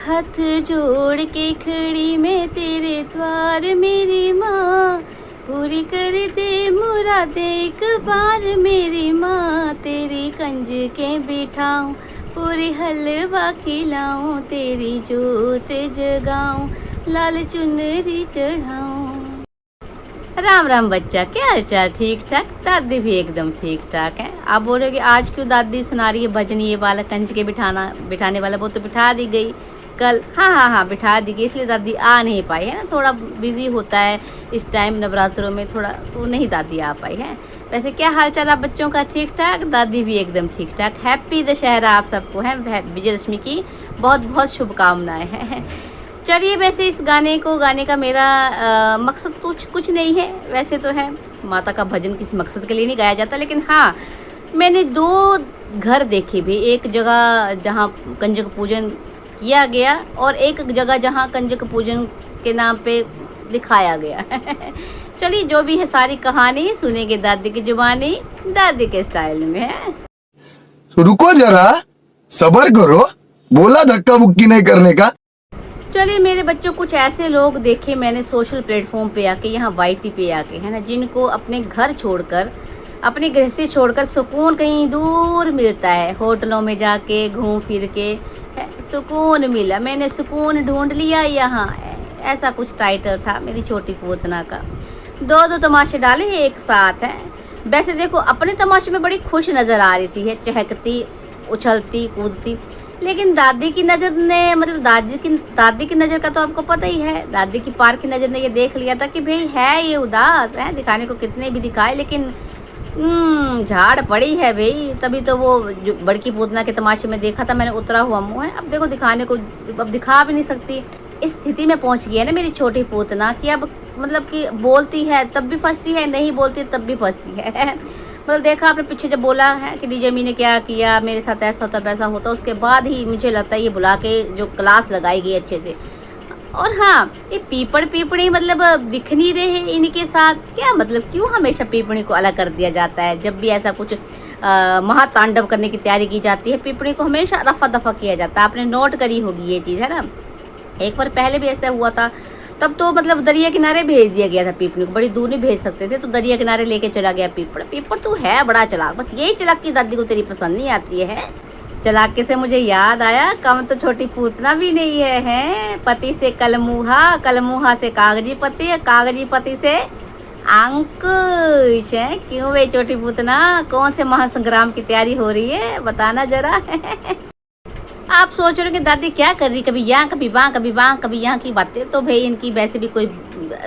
हाथ जोड़ के खड़ी मैं तेरे द्वार मेरी माँ, पूरी कर दे मुरादे एक बार मेरी माँ। तेरी कंज के बिठाऊं, पूरी हलवा खिलाऊं, तेरी जोत जगाऊं, लाल चुनरी चढ़ाऊं। राम राम बच्चा, क्या हाल चाल? ठीक ठाक? दादी भी एकदम ठीक ठाक है। आप बोलोगे आज क्यों दादी सुना रही है भजन ये वाला कंज के बिठाने वाला? वो तो बिठा दी गई कल। हाँ, बिठा दी गई, इसलिए दादी आ नहीं पाई है ना, थोड़ा बिजी होता है इस टाइम नवरात्रों में, थोड़ा तो नहीं दादी आ पाई है। वैसे क्या हाल चाल आप बच्चों का? ठीक ठाक? दादी भी एकदम ठीक ठाक। हैप्पी दशहरा आप सबको है, विजयदशमी की बहुत बहुत शुभकामनाएं हैं। चलिए, वैसे इस गाने का मेरा मकसद कुछ नहीं है। वैसे तो है, माता का भजन किसी मकसद के लिए नहीं गाया जाता, लेकिन हाँ, मैंने 2 घर देखे भी। एक जगह जहाँ कंजक पूजन किया गया और एक जगह जहाँ कंजक पूजन के नाम पे दिखाया गया। चलिए, जो भी है सारी कहानी सुनेंगे दादी की जुबानी, दादी के स्टाइल में है। रुको जरा, सब्र करो, बोला धक्का बुक्की नहीं करने का। चलिए मेरे बच्चों, कुछ ऐसे लोग देखे मैंने सोशल प्लेटफॉर्म पे आके, यहाँ वाईटी पे आके, है ना, जिनको अपने घर छोड़कर, अपनी गृहस्थी छोड़कर सुकून कहीं दूर मिलता है। होटलों में जाके घूम फिर के सुकून मिला, मैंने सुकून ढूंढ लिया यहाँ, ऐसा कुछ टाइटल था मेरी छोटी पोतना का। 2 तमाशे डाले एक साथ है। वैसे देखो, अपने तमाशे में बड़ी खुश नज़र आ रही थी, है चहकती उछलती कूदती, लेकिन दादी की नज़र ने, मतलब दादी की नज़र का तो आपको पता ही है। दादी की पार की नज़र ने ये देख लिया था कि भाई है ये उदास है, दिखाने को कितने भी दिखाए, लेकिन झाड़ पड़ी है भाई। तभी तो वो जो बड़की पूतना के तमाशे में देखा था मैंने, उतरा हुआ मुँह है। अब देखो, दिखाने को अब दिखा भी नहीं सकती। इस स्थिति में पहुँच गई है ना मेरी छोटी पूतना कि अब मतलब कि बोलती है तब भी फंसती है, नहीं बोलती तब भी फंसती है। मतलब देखा आपने पीछे जब बोला है कि डीजे मी ने क्या किया, मेरे साथ ऐसा होता वैसा होता, उसके बाद ही मुझे लगता है ये बुला के जो क्लास लगाई गई अच्छे से। और हाँ, ये पीपड़ी मतलब दिख नहीं रहे हैं इनके साथ, क्या मतलब क्यों हमेशा पीपड़ी को अलग कर दिया जाता है? जब भी ऐसा कुछ महातांडव करने की तैयारी की जाती है, पीपड़ी को हमेशा रफा दफा किया जाता है। आपने नोट करी होगी ये चीज़, है ना। एक बार पहले भी ऐसा हुआ था, तब तो मतलब दरिया किनारे भेज दिया गया था पीपड़ी को, बड़ी दूर नहीं भेज सकते थे, तो दरिया किनारे लेके चला गया पीपड़ तो है बड़ा चालाक। बस यही चालाक की दादी को तेरी पसंद नहीं आती है। चालाकी से मुझे याद आया, कम तो छोटी पूतना भी नहीं है। पति से कलमुहा से कागजी पति से अंकुश है। क्यों वे छोटी पूतना, कौन से महासंग्राम की तैयारी हो रही है, बताना जरा। आप सोच रहे हो कि दादी क्या कर रही, कभी यहाँ कभी वहाँ कभी यहाँ की बातें। तो भाई इनकी वैसे भी कोई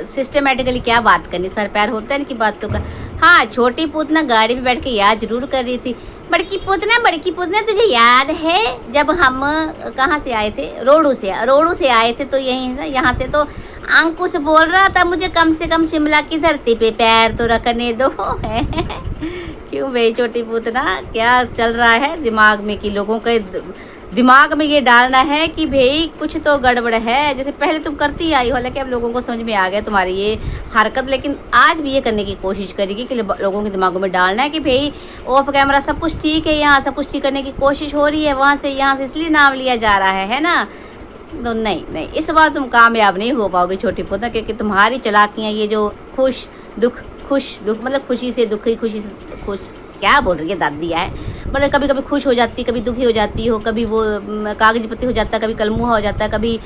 सिस्टमेटिकली क्या बात करनी, सर पैर होता है इनकी बातों का। हाँ, छोटी पूतना गाड़ी में बैठ के याद जरूर कर रही थी। बड़की पूतना तुझे याद है जब हम कहाँ से आए थे? रोडू से आए थे, तो यहाँ से तो अंकुश बोल रहा था मुझे कम से कम शिमला की धरती पे पैर तो रखने दो। क्यों भाई छोटी पूतना, क्या चल रहा है दिमाग में कि लोगों के दिमाग में ये डालना है कि भाई कुछ तो गड़बड़ है? जैसे पहले तुम करती आई हो, हालांकि अब लोगों को समझ में आ गया तुम्हारी ये हरकत, लेकिन आज भी ये करने की कोशिश करेगी कि लोगों के दिमागों में डालना है कि भाई ऑफ कैमरा सब कुछ ठीक है, यहाँ सब कुछ ठीक करने की कोशिश हो रही है, वहाँ से यहाँ से इसलिए नाम लिया जा रहा है ना। तो नहीं, इस बार तुम कामयाब नहीं हो पाओगे छोटी पोता, क्योंकि तुम्हारी चालाकियाँ, ये जो खुश दुख मतलब खुशी से दुखी, खुशी से खुश, क्या बोल रही है दादी है, मतलब कभी कभी खुश हो जाती, कभी दुखी हो जाती हो, कभी वो कागजी पत्ती हो जाता है, कभी कलमुहा हो जाता है, कभी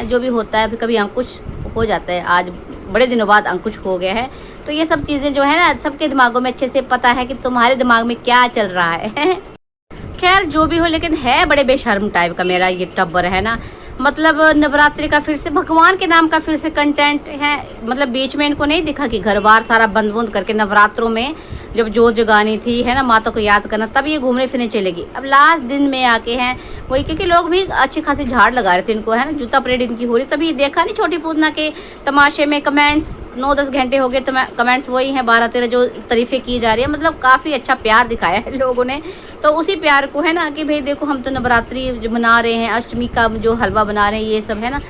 जो भी होता है, फिर कभी अंकुश हो जाता है। आज बड़े दिनों बाद अंकुश हो गया है। तो ये सब चीज़ें जो है ना, सबके दिमागों में अच्छे से पता है कि तुम्हारे दिमाग में क्या चल रहा है। खैर जो भी हो, लेकिन है बड़े बेशर्म टाइप का मेरा ये टब्बर है ना। मतलब नवरात्रि का फिर से भगवान के नाम का फिर से कंटेंट है। मतलब बीच में इनको नहीं दिखा कि घर बार सारा बंद करके नवरात्रों में जब जोत जगानी थी, है ना, माता को याद करना, तब ये घूमने फिरने चलेगी। अब लास्ट दिन में आके हैं वही, क्योंकि लोग भी अच्छी खासी झाड़ लगा रहे थे इनको, है ना, जूता परेड इनकी हो रही। तभी देखा नहीं छोटी पूतना के तमाशे में कमेंट्स 9-10 घंटे हो गए, तो कमेंट्स वही हैं 12-13 जो तारीफें की जा रही है। मतलब काफ़ी अच्छा प्यार दिखाया है लोगों ने। तो उसी प्यार को है ना कि भाई देखो, हम तो नवरात्रि जो मना रहे हैं, अष्टमी का जो हलवा बना रहे हैं, ये सब है ना।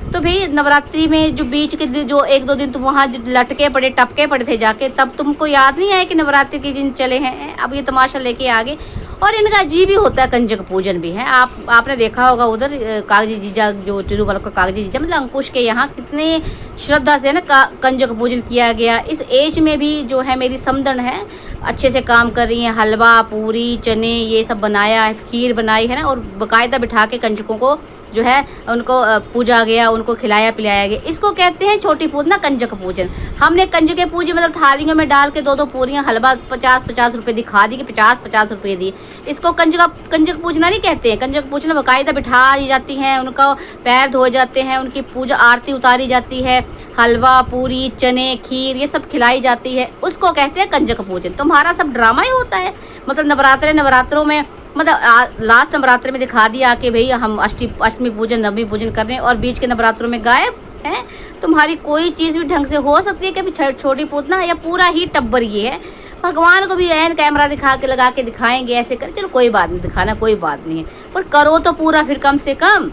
तो भाई नवरात्रि में जो बीच के जो 1-2 दिन तुम वहाँ लटके पड़े टपके पड़े थे जाके, तब तुमको याद नहीं आया कि नवरात्रि के दिन चले हैं? अब ये तमाशा लेके आ गए। और इनका अजीब ही होता है, कंजक पूजन भी है। आपने देखा होगा उधर कागजी जीजा, जो तिरुमल का कागजी जीजा मतलब अंकुश के यहाँ कितने श्रद्धा से ना कंजक पूजन किया गया। इस एज में भी जो है मेरी समधन है, अच्छे से काम कर रही है, हलवा पूरी चने ये सब बनाया है, खीर बनाई है ना, और बाकायदा बिठा के कंजकों को जो है उनको पूजा गया, उनको खिलाया पिलाया गया। इसको कहते हैं छोटी पूजना, कंजक पूजन। हमने कंजके पूजे मतलब थालियों में डाल के 2-2 पूरियां हलवा 50-50 रुपए दिखा दी कि 50-50 रुपए दी। इसको कंजक पूजना नहीं कहते हैं। कंजक पूजना बाकायदा बिठा दी जाती हैं, उनका पैर धोए जाते हैं, उनकी पूजा आरती उतारी जाती है, हलवा पूरी चने खीर ये सब खिलाई जाती है, उसको कहते हैं कंजक पूजन। तुम्हारा सब ड्रामा ही होता है, मतलब नवरात्रों में मतलब लास्ट नवरात्रे में दिखा दिया कि भाई हम अष्टमी पूजन नवमी पूजन कर रहे हैं, और बीच के नवरात्रों में गायब है। तुम्हारी कोई चीज़ भी ढंग से हो सकती है कि छोटी पूतना या पूरा ही टब्बर ये है। भगवान को भी एन कैमरा दिखा के लगा के दिखाएंगे ऐसे कर, चलो कोई बात नहीं, दिखाना कोई बात नहीं है, पर करो तो पूरा फिर कम से कम।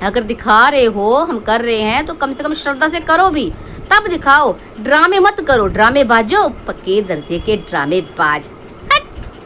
अगर दिखा रहे हो हम कर रहे हैं तो कम से कम श्रद्धा से करो भी, तब दिखाओ। ड्रामे मत करो, ड्रामे बाजो पक्के दर्जे के ड्रामे बाज।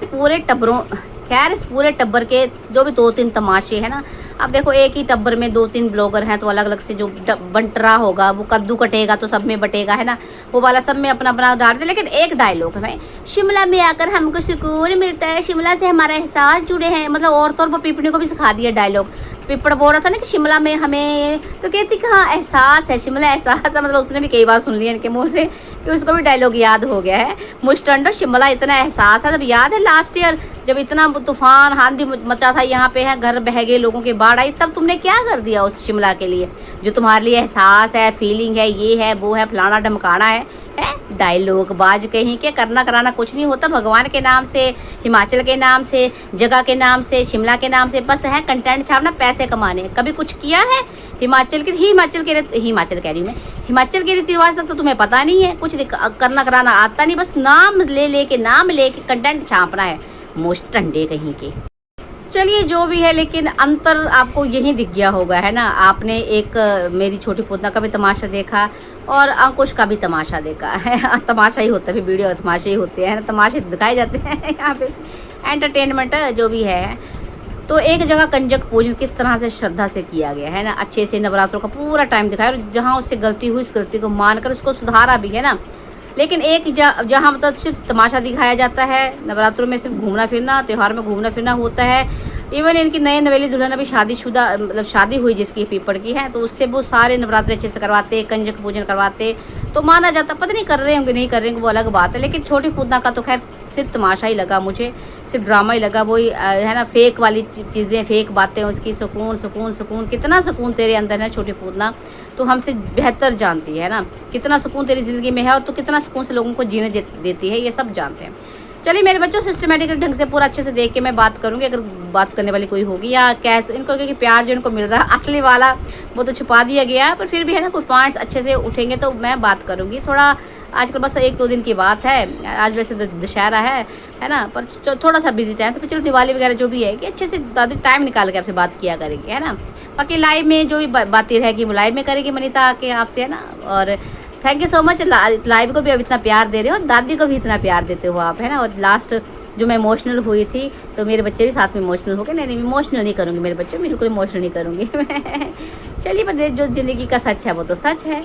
पूरे टब्बरों, खैर इस पूरे टब्बर के जो भी 2-3 तमाशे हैं ना, अब देखो एक ही टब्बर में 2-3 ब्लॉगर हैं तो अलग अलग से जो बंटरा होगा, वो कद्दू कटेगा तो सब में बटेगा है ना, वो वाला सब में अपना अपना डाल दे। लेकिन एक डायलॉग है, शिमला में आकर हमको सुकून मिलता है, शिमला से हमारा एहसास जुड़े हैं, मतलब औरतों और पीपनी को भी सिखा दिया डायलॉग। पिपड़ बोल रहा था ना कि शिमला में हमें, तो कहती कहाँ एहसास है, शिमला एहसास है, मतलब उसने भी कई बार सुन लिया इनके मुंह से कि उसको भी डायलॉग याद हो गया है। मुस्टंडो शिमला इतना एहसास है, जब याद है लास्ट ईयर जब इतना तूफान आंधी मचा था यहाँ पे है, घर बह गए, लोगों की बाढ़ आई, तब तुमने क्या कर दिया उस शिमला के लिए, जो तुम्हारे लिए एहसास है, फीलिंग है, ये है वो है, फलाना ढमकाना है डायलॉग बाज कहीं के। करना कराना कुछ नहीं होता, भगवान के नाम से, हिमाचल के नाम से, जगह के नाम से, शिमला के नाम से, बस है कंटेंट छापना, पैसे कमाने। कभी कुछ किया है हिमाचल के रीति रिवाज तक तो तुम्हें पता नहीं है, कुछ करना कराना आता नहीं, बस नाम ले के कंटेंट छापना है, मुस्टंडे कहीं के। चलिए जो भी है, लेकिन अंतर आपको यही दिख गया होगा है ना। आपने एक मेरी छोटी पोतना का भी तमाशा देखा और अंकुश का भी तमाशा देखा है। तमाशा ही होता है, फिर वीडियो तमाशे ही होते हैं ना, तमाशे दिखाए जाते हैं यहाँ पे, एंटरटेनमेंट जो भी है। तो एक जगह कंजक पूजन किस तरह से श्रद्धा से किया गया है ना, अच्छे से नवरात्रों का पूरा टाइम दिखाया, और जहाँ उससे गलती हुई उस गलती को मानकर उसको सुधारा भी है ना। लेकिन एक जहाँ मतलब सिर्फ तमाशा दिखाया जाता है, नवरात्रों में सिर्फ घूमना फिरना, त्यौहार में घूमना फिरना होता है। इवन इनकी नए नवेली दुल्हन अभी शादीशुदा मतलब शादी हुई जिसकी पीपड़ की है, तो उससे वो सारे नवरात्रे अच्छे से करवाते, कंजक पूजन करवाते, तो माना जाता। पता नहीं कर रहे होंगे नहीं कर रहे होंगे वो अलग बात है, लेकिन छोटी पूतना का तो खैर सिर्फ तमाशा ही लगा मुझे, सिर्फ ड्रामा ही लगा। वही है ना, फेक वाली चीज़ें, फेक बातें, उसकी सुकून सुकून सुकून, कितना सुकून तेरे अंदर है छोटी पूतना, तो हमसे बेहतर जानती है ना, कितना सुकून तेरी ज़िंदगी में है, और तो कितना सुकून से लोगों को जीने देती है, ये सब जानते हैं। चलिए मेरे बच्चों, सिस्टमेटिक ढंग से पूरा अच्छे से देख के मैं बात करूंगी, अगर बात करने वाली कोई होगी या कैसे इनको, क्योंकि प्यार जो इनको मिल रहा है असली वाला वो तो छुपा दिया गया है, पर फिर भी है ना कुछ पॉइंट्स अच्छे से उठेंगे तो मैं बात करूंगी। थोड़ा आजकल बस 1-2 दिन की बात है, आज वैसे दशहरा है ना, पर थोड़ा सा बिजी टाइम, तो चलो दिवाली वगैरह जो भी है कि अच्छे से दादी टाइम निकाल के आपसे बात किया करेंगे है ना। बाकी लाइव में जो भी बातें रहेगी वो लाइव में करेगी मनीता आके आपसे है ना। और thank you so much, live को भी अब इतना प्यार दे रहे हो और दादी को भी इतना प्यार देते हो आप है ना। और लास्ट जो मैं इमोशनल हुई थी तो मेरे बच्चे भी साथ में इमोशनल हो गए। नहीं इमोशनल नहीं करूँगी, मेरे बच्चे बिल्कुल इमोशनल नहीं करूँगी चलिए, पर जो ज़िंदगी का सच है वो तो सच है।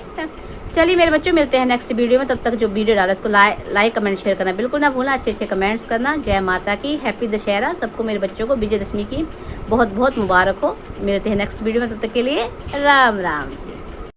चलिए मेरे बच्चों, मिलते हैं नेक्स्ट वीडियो में। तब तक जो वीडियो डाला उसको लाइक कमेंट शेयर करना बिल्कुल ना भूलना, अच्छे कमेंट्स करना। जय माता की, हैप्पी दशहरा सबको, मेरे बच्चों को विजयदशमी की बहुत बहुत मुबारक हो। मिलते हैं नेक्स्ट वीडियो में, तब तक के लिए राम राम जी।